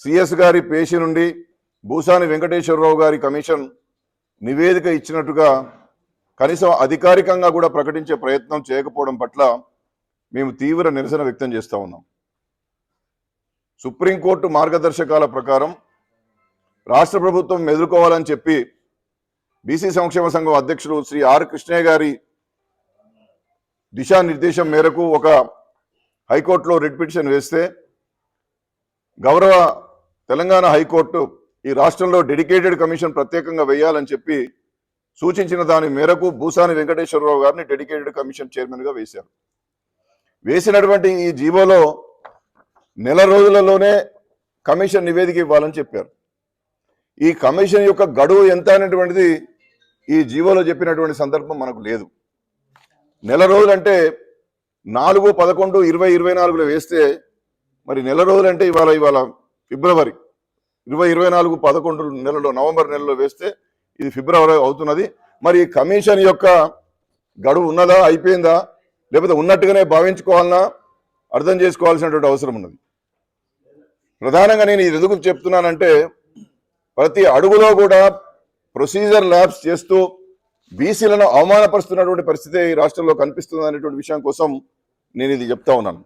CS గారి పేషి నుండి భూసాని వెంకటేశ్వరరావు గారి కమిషన్ నివేదిక ఇచ్చినట్టుగా కనీసం అధికారికంగా కూడా ప్రకటించే ప్రయత్నం చేయకపోవడం పట్ల మేము తీవ్ర నిరసన వ్యక్తం చేస్తూ ఉన్నాం. సుప్రీంకోర్టు మార్గదర్శకాల ప్రకారం రాష్ట్ర ప్రభుత్వం ఎదుర్కోవాలని చెప్పి బీసీ సంక్షేమ సంఘం అధ్యక్షులు శ్రీ ఆర్ కృష్ణయ్య గారి దిశానిర్దేశం మేరకు ఒక హైకోర్టులో రిట్ పిటిషన్ వేస్తే గౌరవ తెలంగాణ హైకోర్టు ఈ రాష్ట్రంలో డెడికేటెడ్ కమిషన్ ప్రత్యేకంగా వేయాలని చెప్పి సూచించిన దాని మేరకు భూసాని వెంకటేశ్వరరావు గారిని డెడికేటెడ్ కమిషన్ చైర్మన్గా వేశారు. వేసినటువంటి ఈ జీవోలో నెల రోజులలోనే కమిషన్ నివేదిక ఇవ్వాలని చెప్పారు. ఈ కమిషన్ యొక్క గడువు ఎంత అనేటువంటిది ఈ జీవోలో చెప్పినటువంటి సందర్భం మనకు లేదు. నెల రోజులంటే 4/11/2024లో వేస్తే మరి నెల రోజులంటే ఇవాళ ఫిబ్రవరి 2024 11 నెలలో నవంబర్ నెలలో వేస్తే ఇది ఫిబ్రవరి అవుతున్నది. మరి కమిషన్ యొక్క గడువు ఉన్నదా, అయిపోయిందా, లేకపోతే ఉన్నట్టుగానే భావించుకోవాలన్నా అర్థం చేసుకోవాల్సినటువంటి అవసరం ఉన్నది. ప్రధానంగా నేను ఇది ఎందుకు చెప్తున్నానంటే ప్రతి అడుగులో కూడా ప్రొసీజర్ ల్యాబ్స్ చేస్తూ బీసీలను అవమానపరుస్తున్నటువంటి పరిస్థితి ఈ రాష్ట్రంలో కనిపిస్తుంది అనేటువంటి విషయం కోసం నేను ఇది చెప్తా ఉన్నాను.